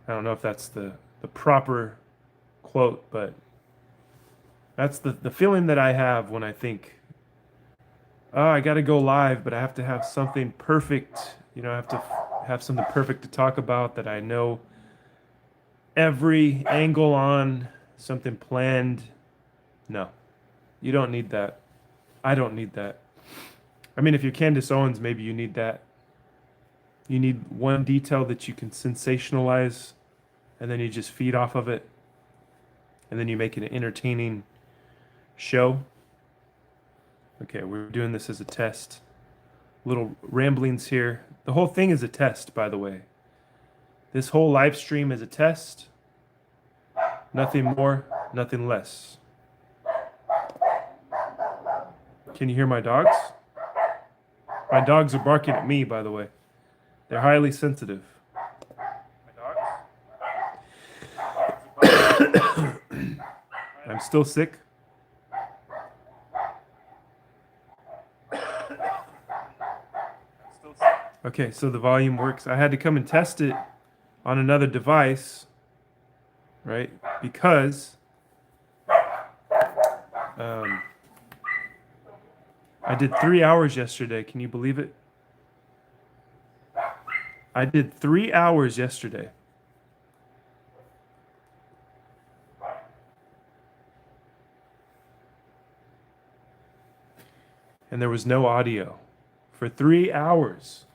I don't know if that's the proper quote, but that's the feeling that I have when I think, oh, I got to go live, but I have to have something perfect. I have to have something perfect to talk about that I know every angle on, something planned. No, you don't need that. I don't need that. I mean, if you're Candace Owens, maybe you need that. You need one detail that you can sensationalize, and then you just feed off of it, and then you make it an entertaining show. Okay, we're doing this as a test. Little ramblings here. The whole thing is a test, by the way. This whole live stream is a test. Nothing more, nothing less. Can you hear my dogs? My dogs are barking at me, by the way. They're highly sensitive. I'm still sick. Okay, so the volume works. I had to come and test it on another device, right? Because I did 3 hours yesterday. Can you believe it? I did 3 hours yesterday. And there was no audio for 3 hours.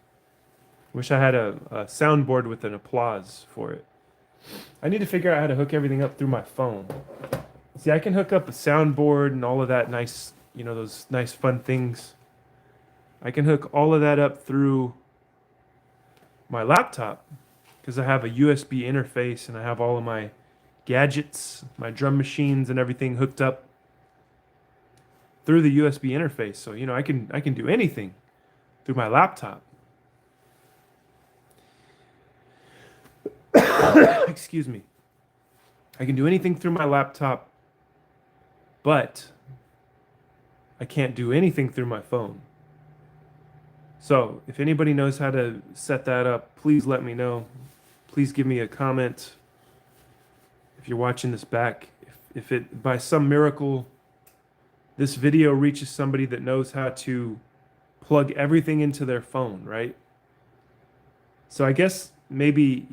Wish I had a soundboard with an applause for it. I need to figure out how to hook everything up through my phone. See, I can hook up a soundboard and all of that nice, those nice fun things. I can hook all of that up through my laptop because I have a USB interface and I have all of my gadgets, my drum machines and everything hooked up through the USB interface. So, I can do anything through my laptop. Excuse me. I can do anything through my laptop, but I can't do anything through my phone. So, if anybody knows how to set that up, please let me know. Please give me a comment if you're watching this back. If it, by some miracle, this video reaches somebody that knows how to plug everything into their phone, right? So I guess maybe,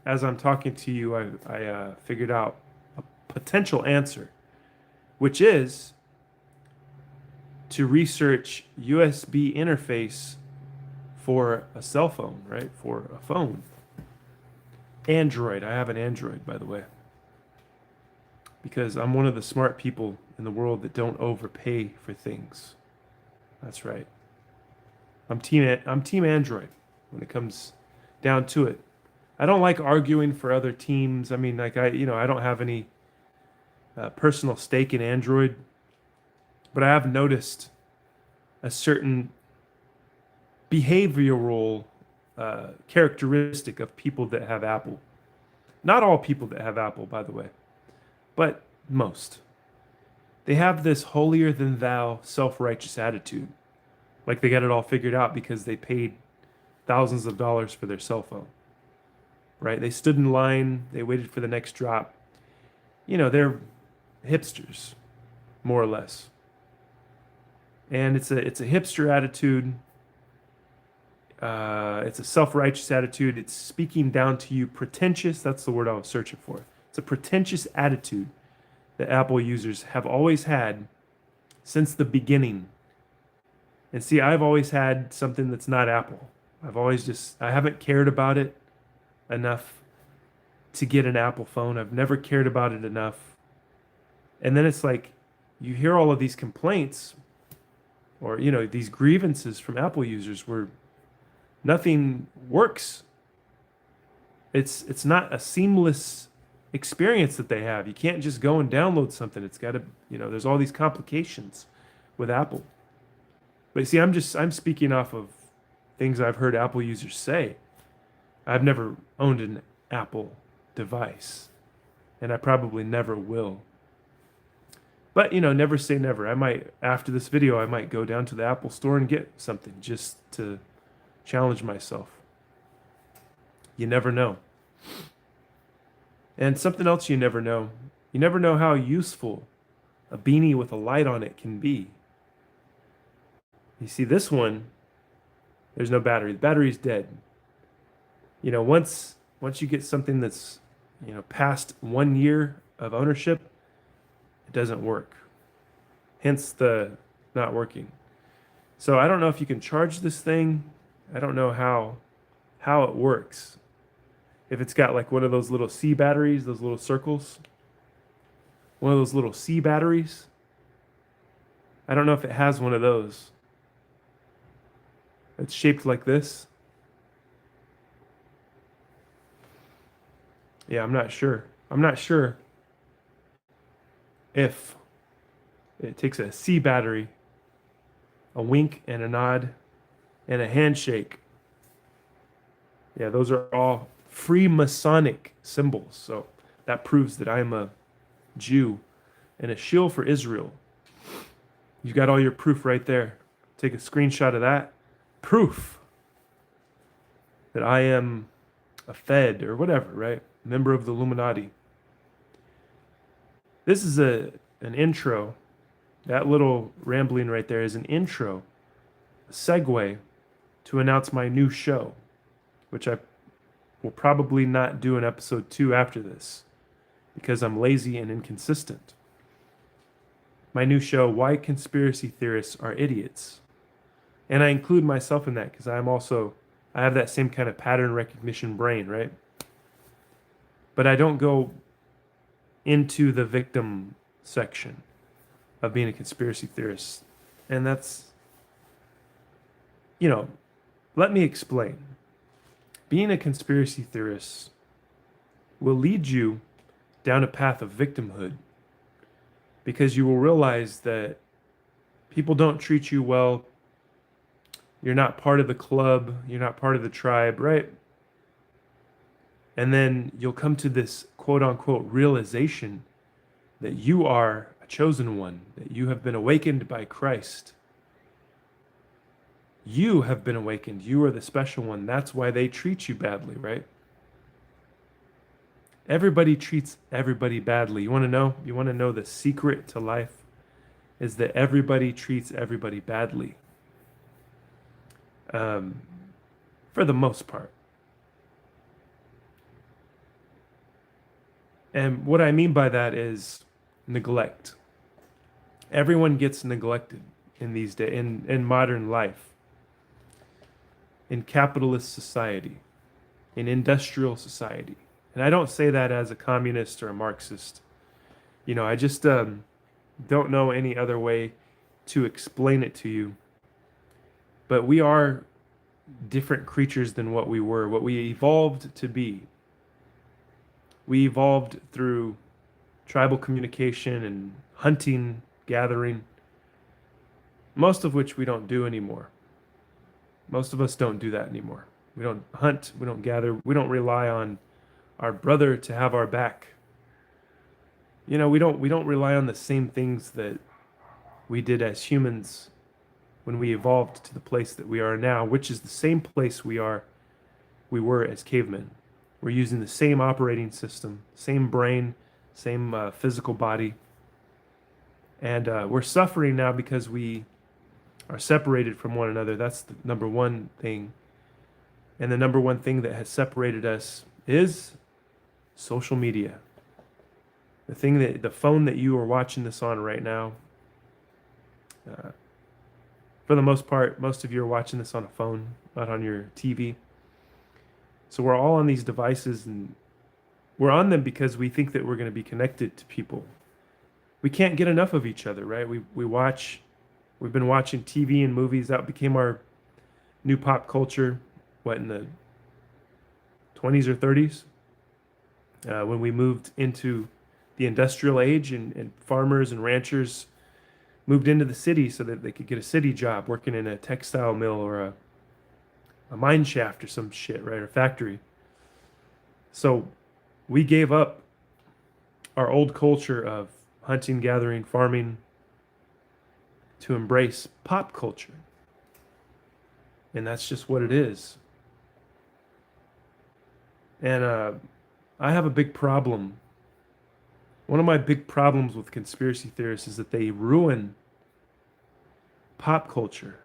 as I'm talking to you, I figured out a potential answer, which is to research USB interface for a cell phone, right? For a phone. Android. I have an Android, by the way. Because I'm one of the smart people in the world that don't overpay for things. That's right. I'm team Android when it comes down to it. I don't like arguing for other teams. I mean, like I don't have any personal stake in Android, but I have noticed a certain behavioral characteristic of people that have Apple. Not all people that have Apple, by the way, but most. They have this holier than thou, self-righteous attitude. Like they got it all figured out because they paid thousands of dollars for their cell phone. Right? They stood in line, they waited for the next drop. They're hipsters, more or less. And it's a hipster attitude. It's a self-righteous attitude. It's speaking down to you. Pretentious, that's the word I was searching for. It's a pretentious attitude that Apple users have always had since the beginning. And see, I've always had something that's not Apple. I haven't cared about it enough to get an Apple phone. I've never cared about it enough. And then it's like, you hear all of these complaints or, these grievances from Apple users where nothing works. It's not a seamless experience that they have. You can't just go and download something. It's got to, there's all these complications with Apple. But you see, I'm speaking off of things I've heard Apple users say. I've never owned an Apple device, and I probably never will. But, never say never. After this video, I might go down to the Apple store and get something just to challenge myself. You never know. And something else you never know. You never know how useful a beanie with a light on it can be. You see, this one, there's no battery. The battery's dead. You know, once you get something that's, past 1 year of ownership, it doesn't work. Hence the not working. So I don't know if you can charge this thing. I don't know how it works. If it's got like one of those little C batteries, those little circles, one of those little C batteries. I don't know if it has one of those. It's shaped like this. Yeah, I'm not sure. I'm not sure if it takes a C battery, a wink and a nod, and a handshake. Yeah, those are all Freemasonic symbols. So that proves that I'm a Jew and a shield for Israel. You got all your proof right there. Take a screenshot of that. Proof that I am a Fed or whatever, right? Member of the Illuminati. This is an intro. That little rambling right there is an intro, a segue to announce my new show, which I will probably not do an episode 2 after this because I'm lazy and inconsistent. My new show, Why Conspiracy Theorists Are Idiots. And I include myself in that because I have that same kind of pattern recognition brain, right? But I don't go into the victim section of being a conspiracy theorist. And that's, let me explain. Being a conspiracy theorist will lead you down a path of victimhood because you will realize that people don't treat you well. You're not part of the club. You're not part of the tribe, right? And then you'll come to this quote unquote realization that you are a chosen one, that you have been awakened by Christ. You have been awakened. You are the special one. That's why they treat you badly, right? Everybody treats everybody badly. You want to know? You want to know the secret to life is that everybody treats everybody badly. For the most part. And what I mean by that is neglect. Everyone gets neglected in these days, in modern life, in capitalist society, in industrial society. And I don't say that as a communist or a Marxist. I just don't know any other way to explain it to you. But we are different creatures than what we were, what we evolved to be. We evolved through tribal communication and hunting, gathering, most of which we don't do anymore. Most of us don't do that anymore. We don't hunt, we don't gather, we don't rely on our brother to have our back. We don't rely on the same things that we did as humans when we evolved to the place that we are now, which is the same place we were as cavemen. We're using the same operating system, same brain, same physical body. And we're suffering now because we are separated from one another. That's the number one thing. And the number one thing that has separated us is social media. The phone that you are watching this on right now, for the most part, most of you are watching this on a phone, not on your TV. So we're all on these devices and we're on them because we think that we're going to be connected to people. We can't get enough of each other, right? We've been watching TV and movies. That became our new pop culture, in the 20s or 30s? When we moved into the industrial age and farmers and ranchers moved into the city so that they could get a city job working in a textile mill or a mine shaft or some shit, right? Or factory. So we gave up our old culture of hunting, gathering, farming to embrace pop culture. And that's just what it is. And I have a big problem. One of my big problems with conspiracy theorists is that they ruin pop culture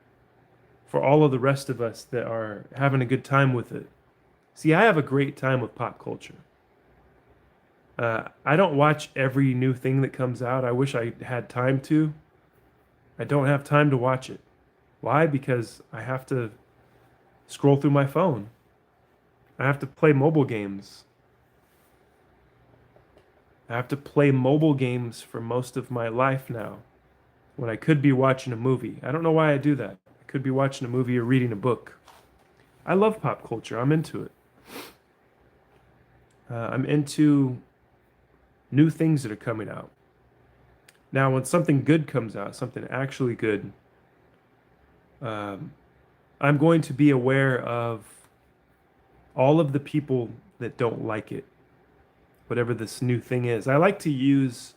for all of the rest of us that are having a good time with it. See, I have a great time with pop culture. I don't watch every new thing that comes out. I wish I had time to. I don't have time to watch it. Why? Because I have to scroll through my phone. I have to play mobile games. I have to play mobile games for most of my life now when I could be watching a movie. I don't know why I do that. I could be watching a movie or reading a book. I love pop culture. I'm into it. I'm into new things that are coming out. Now, when something good comes out, something actually good, um, I'm going to be aware of all of the people that don't like it, whatever this new thing is. I like to use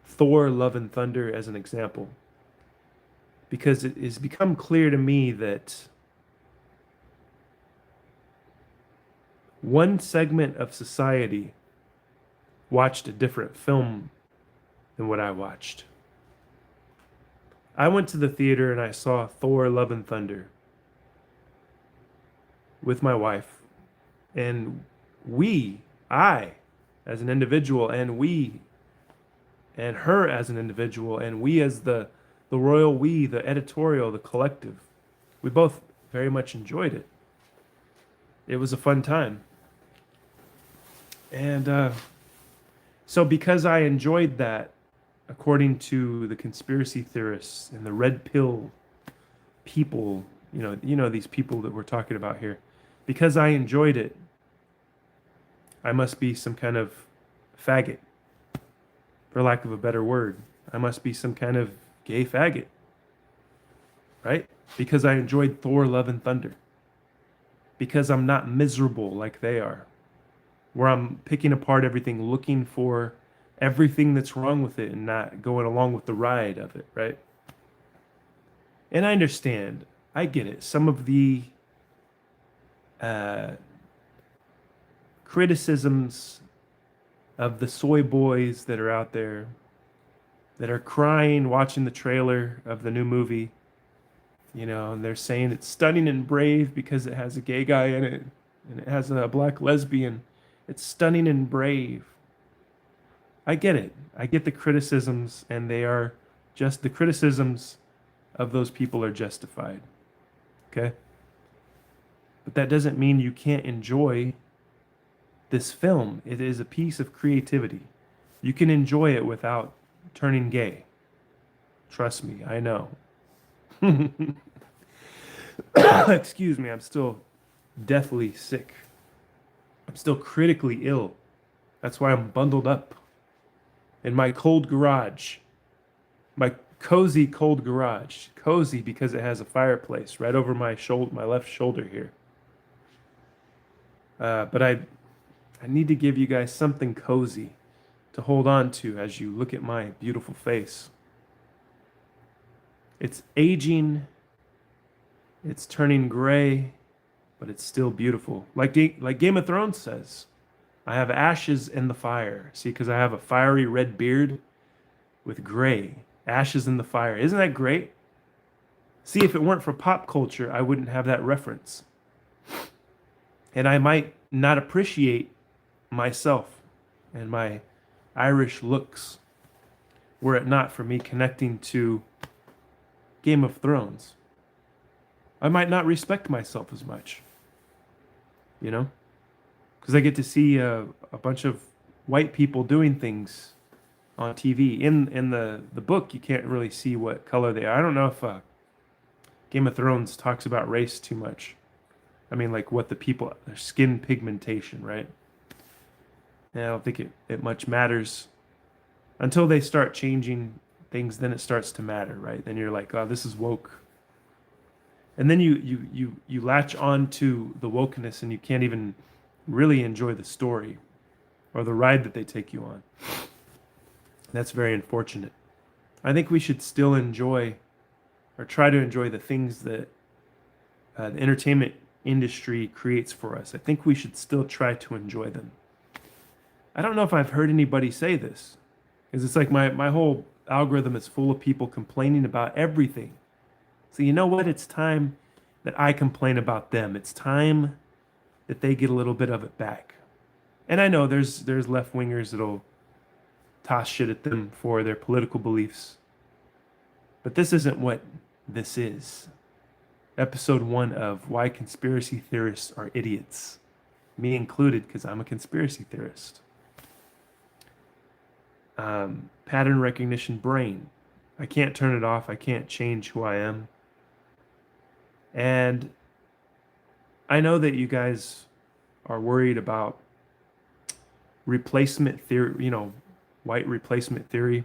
Thor Love and Thunder as an example because it has become clear to me that one segment of society watched a different film than what I watched. I went to the theater and I saw Thor Love and Thunder with my wife, and I as an individual, and we and her as an individual, and we as the royal we, the editorial, the collective, we both very much enjoyed it. It was a fun time. And so because I enjoyed that, according to the conspiracy theorists and the red pill people, these people that we're talking about here, because I enjoyed it, I must be some kind of faggot, for lack of a better word. I must be some kind of gay faggot, right? Because I enjoyed Thor Love and Thunder. Because I'm not miserable like they are, where I'm picking apart everything, looking for everything that's wrong with it and not going along with the ride of it, right? And I understand. I get it. Some of the criticisms of the soy boys that are out there that are crying watching the trailer of the new movie, and they're saying it's stunning and brave because it has a gay guy in it and it has a black lesbian. It's stunning and brave. I get it. I get the criticisms, and they are just the criticisms of those people are justified. Okay? But that doesn't mean you can't enjoy this film. It is a piece of creativity. You can enjoy it without turning gay. Trust me, I know. Excuse me, I'm still deathly sick. I'm still critically ill. That's why I'm bundled up in my cold garage. My cozy cold garage. Cozy because it has a fireplace right over my shoulder, my left shoulder here. But I need to give you guys something cozy to hold on to as you look at my beautiful face. It's aging, it's turning gray, but it's still beautiful. Like Game of Thrones says, I have ashes in the fire. See, because I have a fiery red beard with gray, ashes in the fire. Isn't that great? See, if it weren't for pop culture, I wouldn't have that reference. And I might not appreciate myself and my Irish looks were it not for me connecting to Game of Thrones. I might not respect myself as much, because I get to see a bunch of white people doing things on TV. In the book, you can't really see what color they are. I don't know if Game of Thrones talks about race too much. I mean, like what the people, their skin pigmentation, right? And I don't think it much matters until they start changing things. Then it starts to matter, right? Then you're like, oh, this is woke. And then you latch on to the wokeness and you can't even really enjoy the story or the ride that they take you on. That's very unfortunate. I think we should still enjoy or try to enjoy the things that the entertainment industry creates for us. I think we should still try to enjoy them. I don't know if I've heard anybody say this, because it's like my whole algorithm is full of people complaining about everything. So you know what? It's time that I complain about them. It's time that they get a little bit of it back. And I know there's left wingers that'll toss shit at them for their political beliefs. But this isn't what this is. Episode 1 of Why Conspiracy Theorists Are Idiots. Me included, because I'm a conspiracy theorist. Pattern recognition brain. I can't turn it off. I can't change who I am. And I know that you guys are worried about replacement theory, white replacement theory.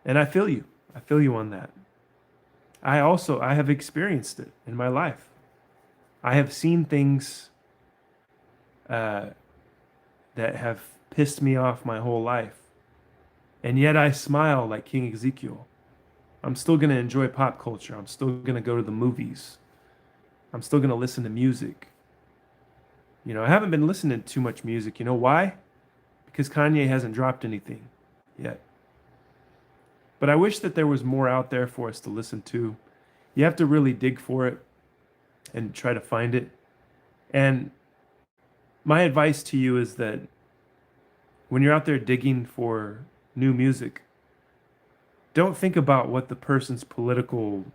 And I feel you. I feel you on that. I have experienced it in my life. I have seen things that have pissed me off my whole life. And yet I smile like King Ezekiel. I'm still going to enjoy pop culture. I'm still going to go to the movies. I'm still going to listen to music. I haven't been listening to too much music. You know why? Because Kanye hasn't dropped anything yet. But I wish that there was more out there for us to listen to. You have to really dig for it and try to find it. And my advice to you is that when you're out there digging for new music, don't think about what the person's political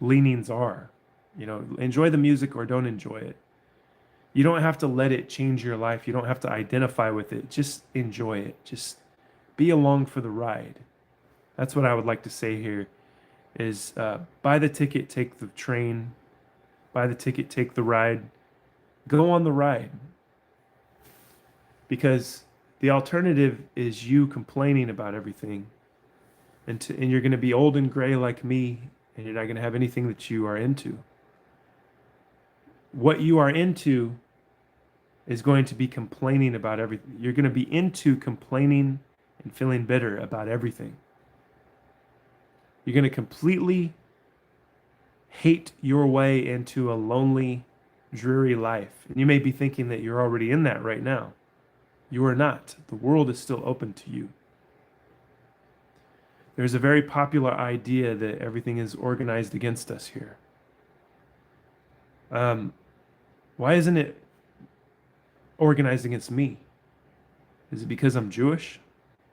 leanings are. Enjoy the music or don't enjoy it. You don't have to let it change your life. You don't have to identify with it. Just enjoy it. Just be along for the ride. That's what I would like to say here is buy the ticket, take the train, buy the ticket, take the ride, go on the ride. Because the alternative is you complaining about everything. And you're going to be old and gray like me, and you're not going to have anything that you are into. What you are into is going to be complaining about everything. You're going to be into complaining and feeling bitter about everything. You're going to completely hate your way into a lonely, dreary life. And you may be thinking that you're already in that right now. You are not. The world is still open to you. There's a very popular idea that everything is organized against us here. Why isn't it organized against me? Is it because I'm Jewish?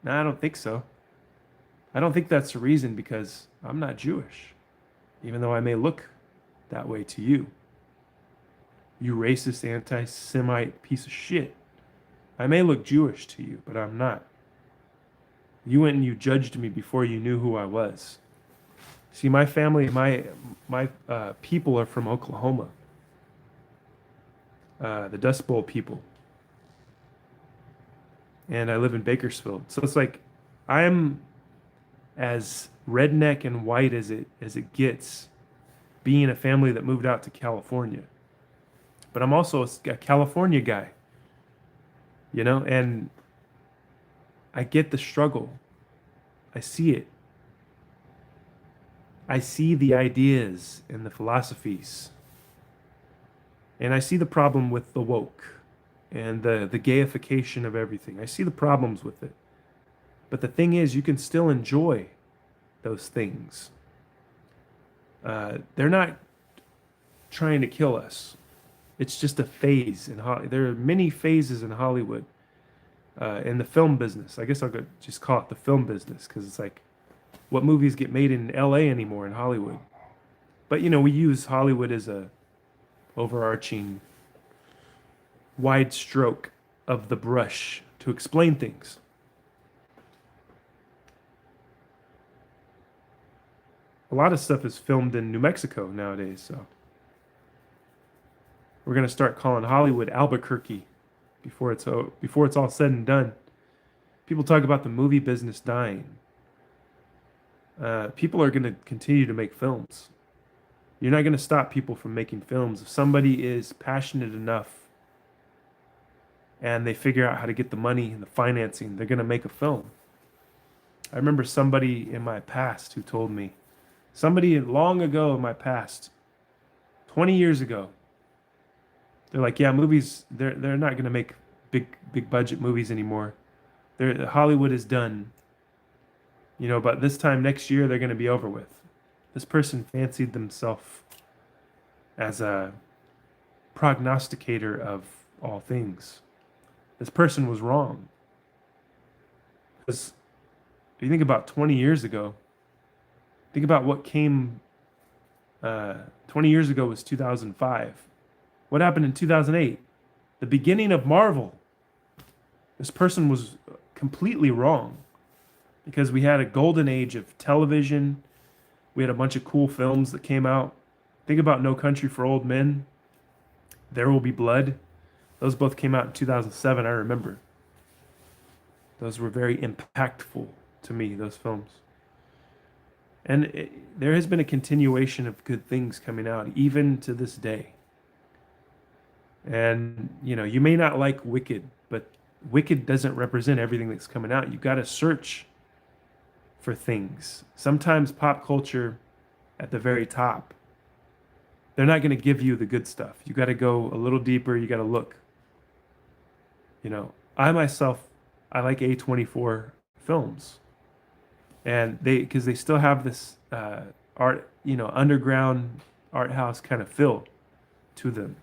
No, I don't think so. I don't think that's the reason, because I'm not Jewish, even though I may look that way to you. You racist, anti-Semite piece of shit. I may look Jewish to you, but I'm not. You went and you judged me before you knew who I was. See, my family, my people are from Oklahoma. The Dust Bowl people. And I live in Bakersfield. So it's like I'm as redneck and white as it gets, being a family that moved out to California. But I'm also a California guy. And I get the struggle. I see it. I see the ideas and the philosophies. And I see the problem with the woke and the gayification of everything. I see the problems with it. But the thing is, you can still enjoy those things. They're not trying to kill us. It's just a phase in Hollywood. There are many phases in Hollywood, in the film business. I guess I'll just call it the film business, because it's like, what movies get made in LA anymore in Hollywood? But we use Hollywood as a overarching wide stroke of the brush to explain things. A lot of stuff is filmed in New Mexico nowadays, so we're going to start calling Hollywood Albuquerque before it's all said and done. People talk about the movie business dying. People are going to continue to make films. You're not going to stop people from making films. If somebody is passionate enough and they figure out how to get the money and the financing, they're going to make a film. I remember somebody in my past who told me, somebody long ago in my past, 20 years ago, they're like, yeah, movies, they're not going to make big budget movies anymore. Hollywood is done, but this time next year they're going to be over with. This person fancied themselves as a prognosticator of all things. This person was wrong. Because if you think about 20 years ago, think about what came 20 years ago was 2005. What happened in 2008? The beginning of Marvel. This person was completely wrong because we had a golden age of television. We had a bunch of cool films that came out. Think about No Country for Old Men, There Will Be Blood. Those both came out in 2007, I remember. Those were very impactful to me, those films. And there has been a continuation of good things coming out, even to this day. And, you may not like Wicked, but Wicked doesn't represent everything that's coming out. You got to search for things. Sometimes pop culture at the very top, they're not going to give you the good stuff. You got to go a little deeper. You got to look. I myself, I like A24 films. And because they still have this art, underground art house kind of feel to them.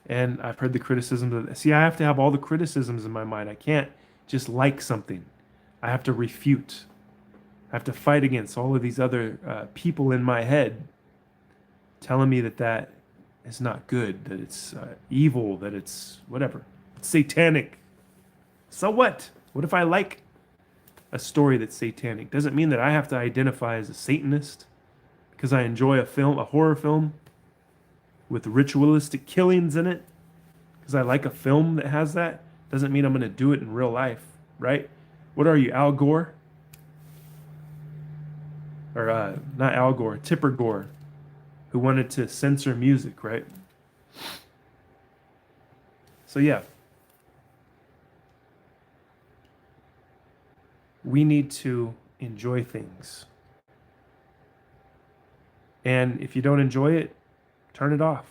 And I've heard the criticisms of, see, I have to have all the criticisms in my mind. I can't just like something. I have to refute. I have to fight against all of these other people in my head telling me that is not good, that it's evil, that it's whatever. It's satanic. So what? What if I like a story that's satanic? Doesn't mean that I have to identify as a Satanist because I enjoy a horror film with ritualistic killings in it, because I like a film that has that. Doesn't mean I'm going to do it in real life, right? What are you, Al Gore? Or not Al Gore, Tipper Gore, who wanted to censor music, right? So yeah, we need to enjoy things. And if you don't enjoy it, turn it off.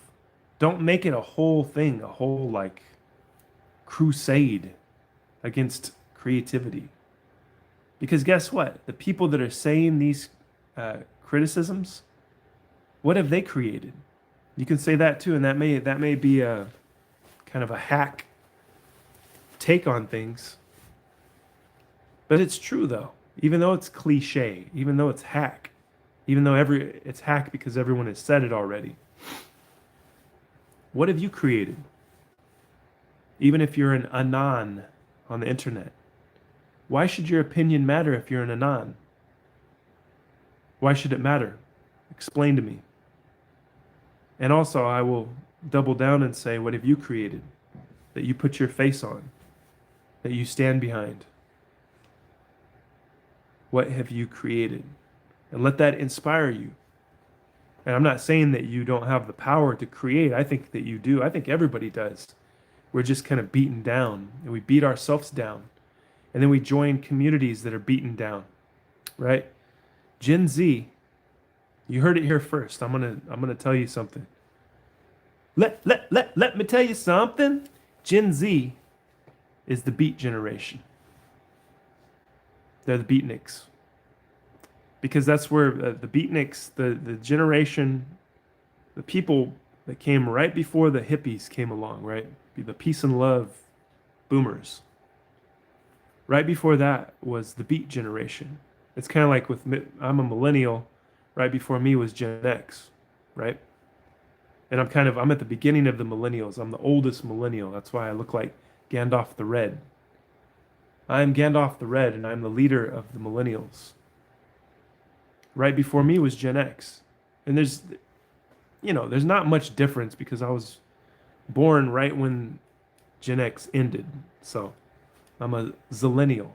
Don't make it a whole thing, a whole crusade against creativity. Because guess what? The people that are saying these criticisms, what have they created? You can say that too, and that may be a kind of a hack take on things. But it's true though. Even though it's cliche, even though it's hack, even though it's hack because everyone has said it already. What have you created? Even if you're an anon on the internet, why should your opinion matter if you're an anon? Why should it matter? Explain to me. And also, I will double down and say, what have you created that you put your face on, that you stand behind? What have you created? And let that inspire you. And I'm not saying that you don't have the power to create. I think that you do. I think everybody does. We're just kind of beaten down, and we beat ourselves down. And then we join communities that are beaten down, right? Gen Z, you heard it here first. I'm gonna tell you something. Let me tell you something. Gen Z is the beat generation. They're the beatniks. Because that's where the beatniks, the generation, the people that came right before the hippies came along, right? The peace and love boomers. Right before that was the beat generation. It's kind of like I'm a millennial. Right before me was Gen X, right? And I'm at the beginning of the millennials. I'm the oldest millennial. That's why I look like Gandalf the Red. I'm Gandalf the Red, and I'm the leader of the millennials. Right before me was Gen X. And there's not much difference because I was born right when Gen X ended. So I'm a zillennial,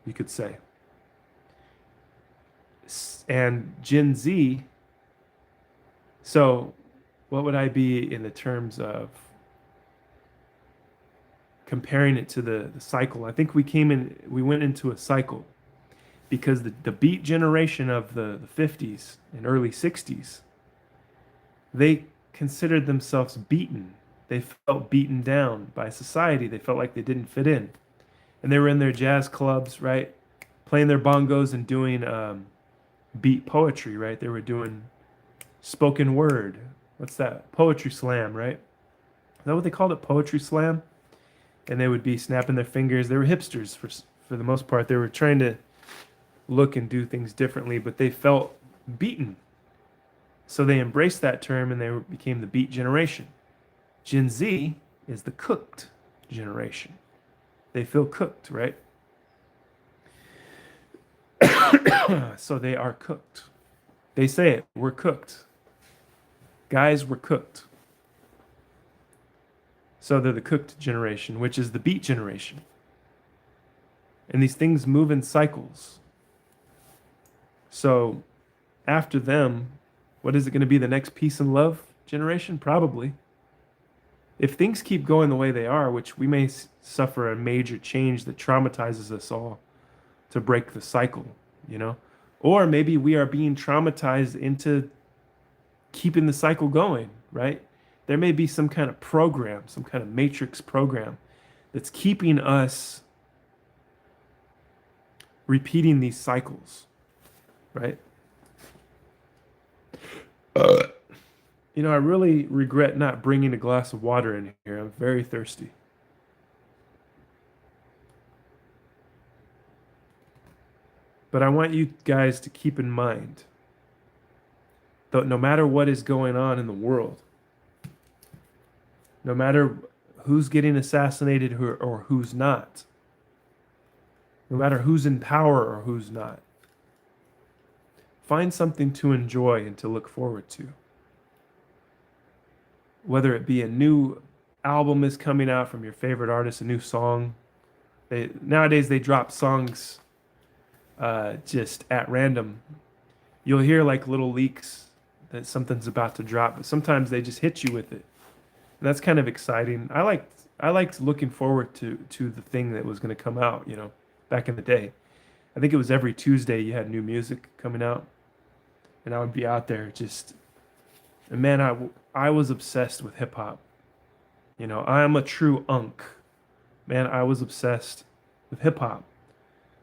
you could say. And Gen Z, so what would I be in the terms of comparing it to the cycle? I think we went into a cycle. Because the beat generation of the 50s and early 60s, they considered themselves beaten. They felt beaten down by society. They felt like they didn't fit in. And they were in their jazz clubs, right? Playing their bongos and doing beat poetry, right? They were doing spoken word. What's that? Poetry slam, right? Is that what they called it? Poetry slam? And they would be snapping their fingers. They were hipsters for the most part. They were trying to look and do things differently, but they felt beaten. So they embraced that term and they became the beat generation. Gen Z is the cooked generation. They feel cooked, right? So they are cooked. They say it, we're cooked. Guys, we're cooked. So they're the cooked generation, which is the beat generation. And these things move in cycles. So after them, what is it going to be? The next peace and love generation? Probably. If things keep going the way they are, which we may suffer a major change that traumatizes us all to break the cycle, you know? Or maybe we are being traumatized into keeping the cycle going, right? There may be some kind of program, some kind of matrix program that's keeping us repeating these cycles, right? You know, I really regret not bringing a glass of water in here. I'm very thirsty. But I want you guys to keep in mind that no matter what is going on in the world, no matter who's getting assassinated or who's not, no matter who's in power or who's not, find something to enjoy and to look forward to. Whether it be a new album is coming out from your favorite artist, a new song. Nowadays they drop songs just at random. You'll hear like little leaks that something's about to drop, but sometimes they just hit you with it. And that's kind of exciting. I liked looking forward to the thing that was going to come out, you know, back in the day. I think it was every Tuesday you had new music coming out, and I would be out there just, and man, I was obsessed with hip hop. You know, I am a true unk. Man, I was obsessed with hip hop,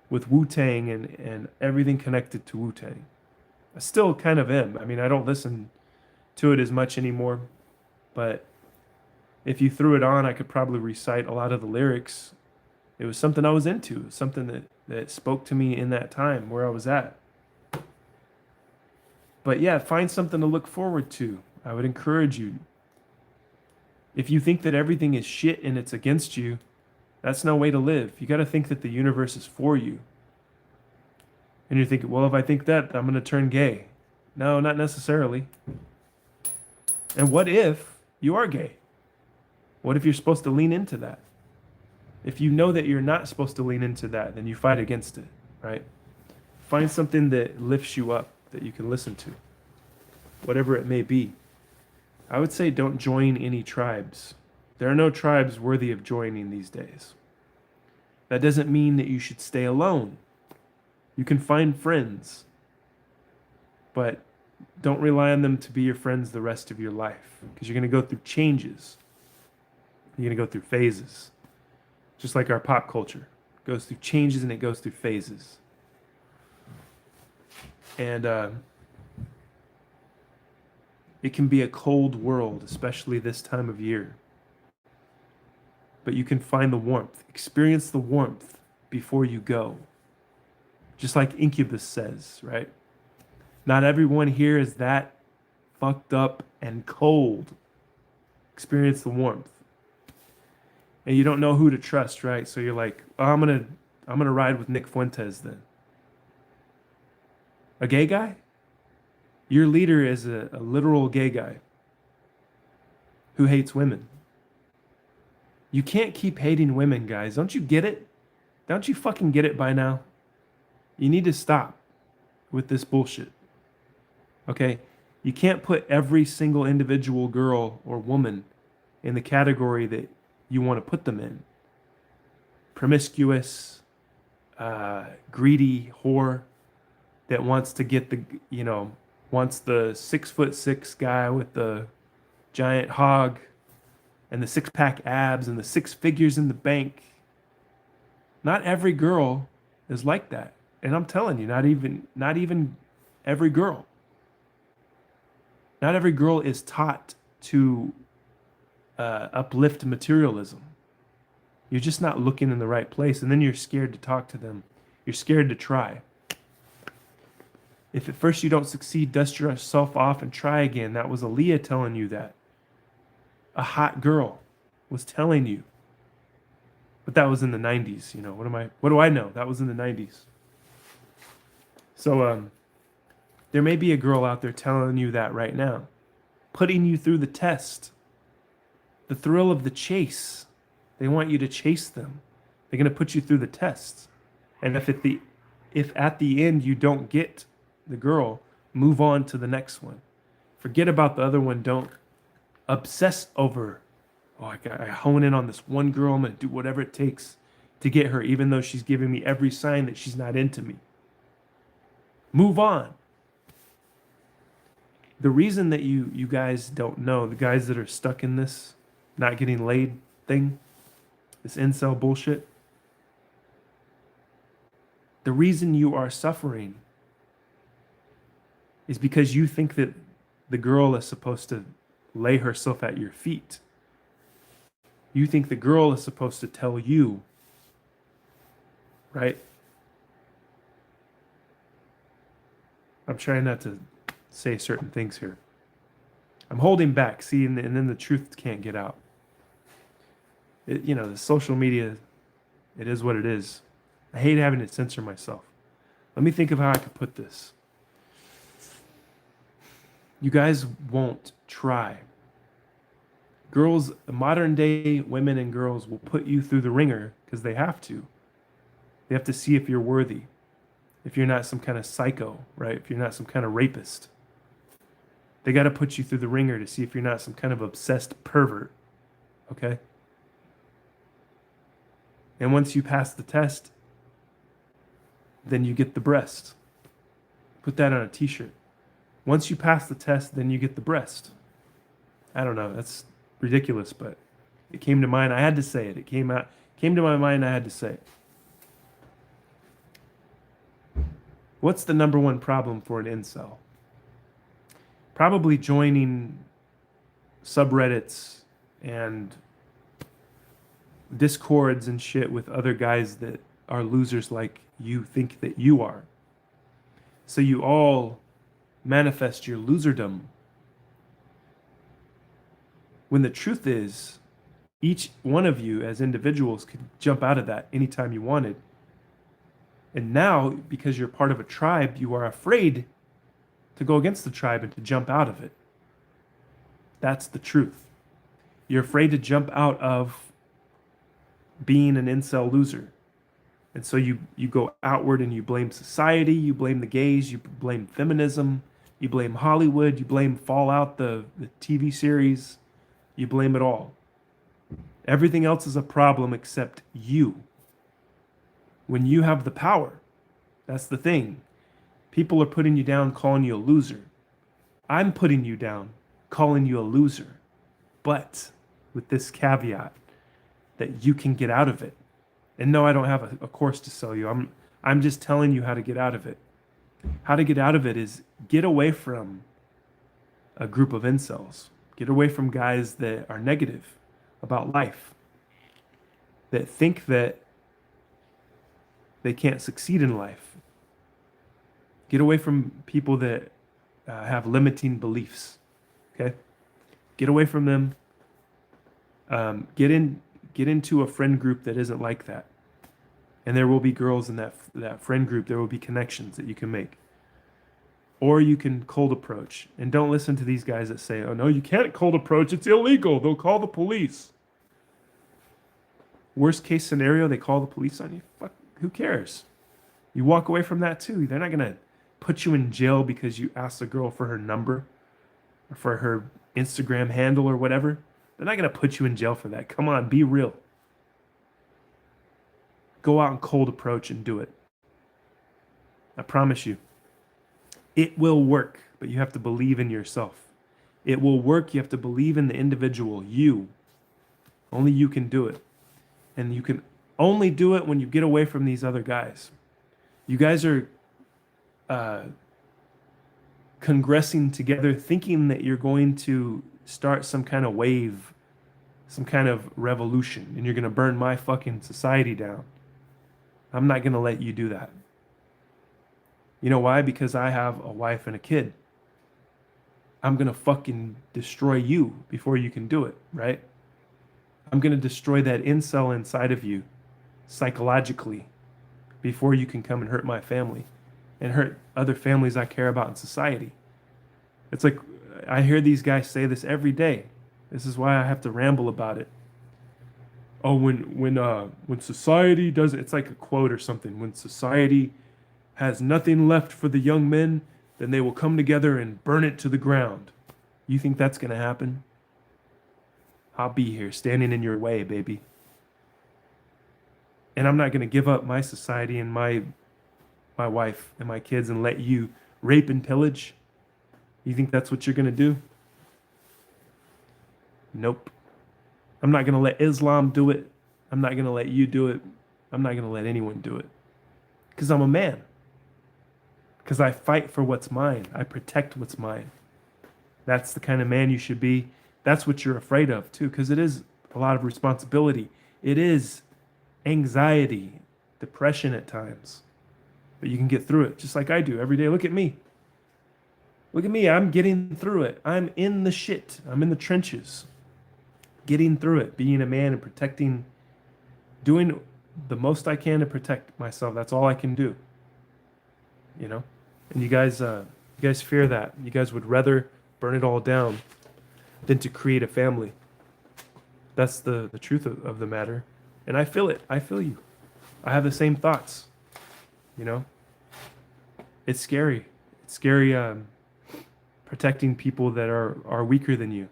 with Wu-Tang and everything connected to Wu-Tang. I still kind of am. I mean, I don't listen to it as much anymore, but if you threw it on, I could probably recite a lot of the lyrics. It was something I was into. It was something that spoke to me in that time where I was at. But yeah, find something to look forward to. I would encourage you. If you think that everything is shit and it's against you, that's no way to live. You got to think that the universe is for you. And you're thinking, well, if I think that, I'm going to turn gay. No, not necessarily. And what if you are gay? What if you're supposed to lean into that? If you know that you're not supposed to lean into that, then you fight against it, right? Find something that lifts you up, that you can listen to, whatever it may be. I would say don't join any tribes. There are no tribes worthy of joining these days. That doesn't mean that you should stay alone. You can find friends, but don't rely on them to be your friends the rest of your life, because you're going to go through changes. You're going to go through phases, just like our pop culture. It goes through changes and it goes through phases. And it can be a cold world, especially this time of year. But you can find the warmth. Experience the warmth before you go. Just like Incubus says, right? Not everyone here is that fucked up and cold. Experience the warmth. And you don't know who to trust, right? So you're like, oh, I'm gonna ride with Nick Fuentes then. A gay guy? Your leader is a literal gay guy who hates women. You can't keep hating women, guys. Don't you get it? Don't you fucking get it by now? You need to stop with this bullshit. Okay? You can't put every single individual girl or woman in the category that you want to put them in. Promiscuous, greedy whore that wants to get wants the 6'6" guy with the giant hog, and the six-pack abs and the six figures in the bank. Not every girl is like that. And I'm telling you, not even every girl. Not every girl is taught to uplift materialism. You're just not looking in the right place, and then you're scared to talk to them. You're scared to try. If at first you don't succeed, dust yourself off and try again. That was Aaliyah telling you that. A hot girl was telling you. But that was in the 90s, you know. What do I know? That was in the 90s. So there may be a girl out there telling you that right now, putting you through the test. The thrill of the chase. They want you to chase them. They're going to put you through the tests. And if at the end you don't get the girl, move on to the next one. Forget about the other one. Don't obsess over, I hone in on this one girl. I'm going to do whatever it takes to get her, even though she's giving me every sign that she's not into me. Move on. The reason that you guys don't know, the guys that are stuck in this not getting laid thing, this incel bullshit, the reason you are suffering is because you think that the girl is supposed to lay herself at your feet. You think the girl is supposed to tell you, right? I'm trying not to say certain things here. I'm holding back, see, and then the truth can't get out. The social media, it is what it is. I hate having to censor myself. Let me think of how I could put this. You guys won't try. Girls, modern day women and girls will put you through the ringer because they have to. They have to see if you're worthy. If you're not some kind of psycho, right? If you're not some kind of rapist. They got to put you through the ringer to see if you're not some kind of obsessed pervert. Okay? And once you pass the test, then you get the breast. Put that on a t-shirt. Once you pass the test, then you get the breast. I don't know. That's ridiculous, but it came to mind. I had to say it. It came to my mind. I had to say it. What's the number one problem for an incel? Probably joining subreddits and discords and shit with other guys that are losers like you think that you are. So you all manifest your loserdom. When the truth is, each one of you as individuals could jump out of that anytime you wanted. And now, because you're part of a tribe, you are afraid to go against the tribe and to jump out of it. That's the truth. You're afraid to jump out of being an incel loser. And so you go outward and you blame society, you blame the gays, you blame feminism, you blame Hollywood, you blame Fallout, the TV series, you blame it all. Everything else is a problem except you. When you have the power, that's the thing. People are putting you down, calling you a loser. I'm putting you down, calling you a loser. But with this caveat that you can get out of it. And no, I don't have a course to sell you. I'm just telling you how to get out of it. How to get out of it is get away from a group of incels. Get away from guys that are negative about life. That think that they can't succeed in life. Get away from people that have limiting beliefs. Okay? Get away from them. Get into a friend group that isn't like that. And there will be girls in that friend group. There will be connections that you can make. Or you can cold approach. And don't listen to these guys that say, oh no, you can't cold approach. It's illegal. They'll call the police. Worst case scenario, they call the police on you. Fuck, who cares? You walk away from that too. They're not going to put you in jail because you asked a girl for her number or for her Instagram handle or whatever. They're not going to put you in jail for that. Come on, be real. Go out and cold approach and do it. I promise you. It will work, but you have to believe in yourself. It will work. You have to believe in the individual, you. Only you can do it. And you can only do it when you get away from these other guys. You guys are congressing together, thinking that you're going to start some kind of wave, some kind of revolution, and you're going to burn my fucking society down. I'm not going to let you do that. You know why? Because I have a wife and a kid. I'm going to fucking destroy you before you can do it, right? I'm going to destroy that incel inside of you psychologically before you can come and hurt my family and hurt other families I care about in society. It's like I hear these guys say this every day. This is why I have to ramble about it. Oh, when society does it, it's like a quote or something. When society has nothing left for the young men, then they will come together and burn it to the ground. You think that's going to happen? I'll be here standing in your way, baby. And I'm not going to give up my society and my wife and my kids and let you rape and pillage. You think that's what you're going to do? Nope. I'm not going to let Islam do it. I'm not going to let you do it. I'm not going to let anyone do it. Because I'm a man. Because I fight for what's mine. I protect what's mine. That's the kind of man you should be. That's what you're afraid of, too, because it is a lot of responsibility. It is anxiety, depression at times. But you can get through it, just like I do every day. Look at me. Look at me. I'm getting through it. I'm in the shit. I'm in the trenches. Getting through it, being a man and protecting, doing the most I can to protect myself. That's all I can do. You know? And you guys fear that. You guys would rather burn it all down than to create a family. That's the truth of the matter. And I feel it. I feel you. I have the same thoughts. You know? It's scary. It's scary protecting people that are weaker than you.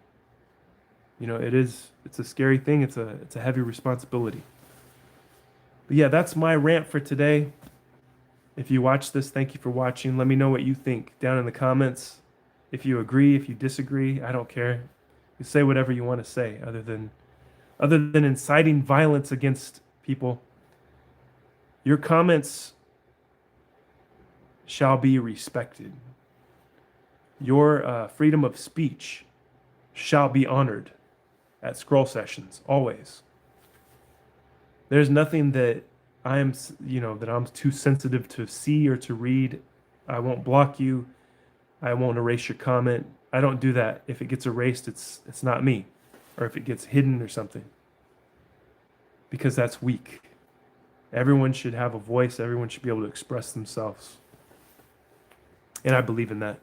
You know, it's a scary thing. It's a heavy responsibility. But yeah, that's my rant for today. If you watch this, thank you for watching. Let me know what you think down in the comments. If you agree, if you disagree, I don't care. You say whatever you want to say other than inciting violence against people. Your comments shall be respected. Your freedom of speech shall be honored at Scroll Sessions, always. There's nothing that I'm too sensitive to see or to read. I won't block you. I won't erase your comment. I don't do that. If it gets erased, it's not me. Or if it gets hidden or something. Because that's weak. Everyone should have a voice. Everyone should be able to express themselves. And I believe in that.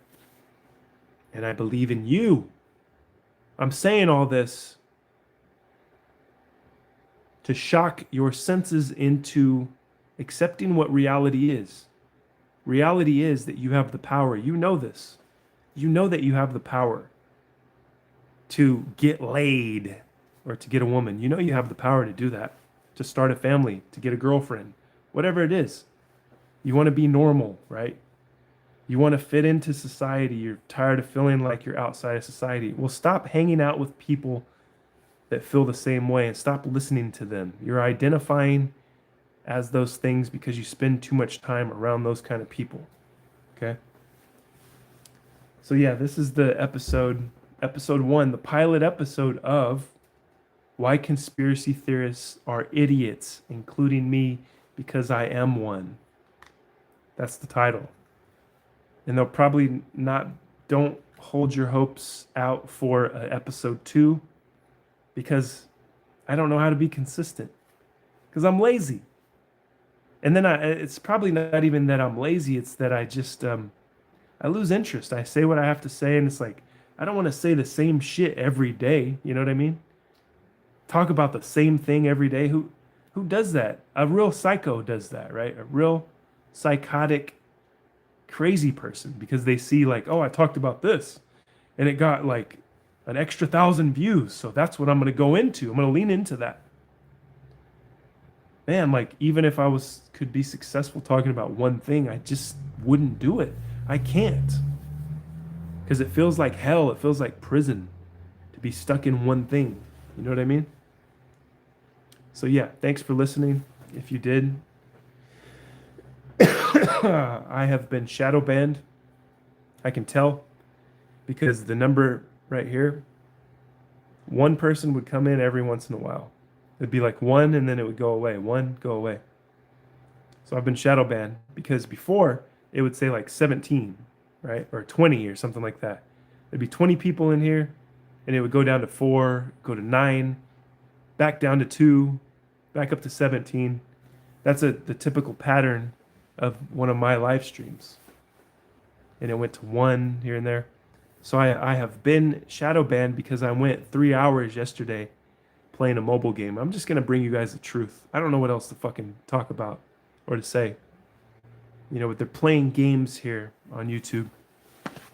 And I believe in you. I'm saying all this to shock your senses into accepting what reality is. Reality is that you have the power. You know this. You know that you have the power to get laid or to get a woman. You know you have the power to do that, to start a family, to get a girlfriend, whatever it is. You want to be normal, right? You want to fit into society. You're tired of feeling like you're outside of society. Well, stop hanging out with people that feel the same way and stop listening to them. You're identifying as those things because you spend too much time around those kind of people. Okay? So yeah, this is the episode 1, the pilot episode of Why Conspiracy Theorists Are Idiots, including me, because I am one. That's the title. And they'll probably don't hold your hopes out for episode 2 because I don't know how to be consistent because I'm lazy. And then it's probably not even that I'm lazy. It's that I just, I lose interest. I say what I have to say. And it's like, I don't want to say the same shit every day. You know what I mean? Talk about the same thing every day. Who does that? A real psycho does that, right? A real psychotic, crazy person, because they see like, oh, I talked about this and it got like an extra 1,000 views. So that's what I'm going to go into. I'm going to lean into that. Man, like even if I could be successful talking about one thing, I just wouldn't do it. I can't. Because it feels like hell. It feels like prison to be stuck in one thing. You know what I mean? So yeah, thanks for listening. If you did, I have been shadow banned. I can tell because the number right here, one person would come in every once in a while. It'd be like one and then it would go away. One, go away. So I've been shadow banned because before it would say like 17, right? Or 20 or something like that. There'd be 20 people in here and it would go down to 4, go to 9, back down to 2, back up to 17. That's the typical pattern of one of my live streams. And it went to 1 here and there. So I have been shadow banned because I went 3 hours yesterday playing a mobile game. I'm just going to bring you guys the truth. I don't know what else to fucking talk about or to say. You know, but they're playing games here on YouTube.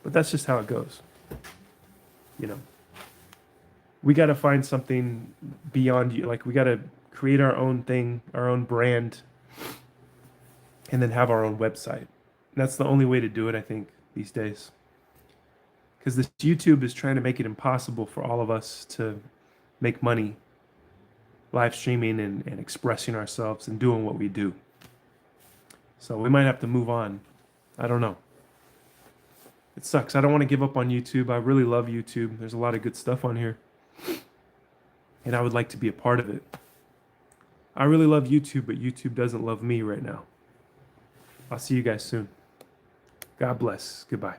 But that's just how it goes. You know, we got to find something beyond you. Like, we got to create our own thing, our own brand, and then have our own website. And that's the only way to do it, I think, these days. Because this YouTube is trying to make it impossible for all of us to make money live streaming and expressing ourselves and doing what we do. So we might have to move on. I don't know. It sucks. I don't want to give up on YouTube. I really love YouTube. There's a lot of good stuff on here. And I would like to be a part of it. I really love YouTube, but YouTube doesn't love me right now. I'll see you guys soon. God bless. Goodbye.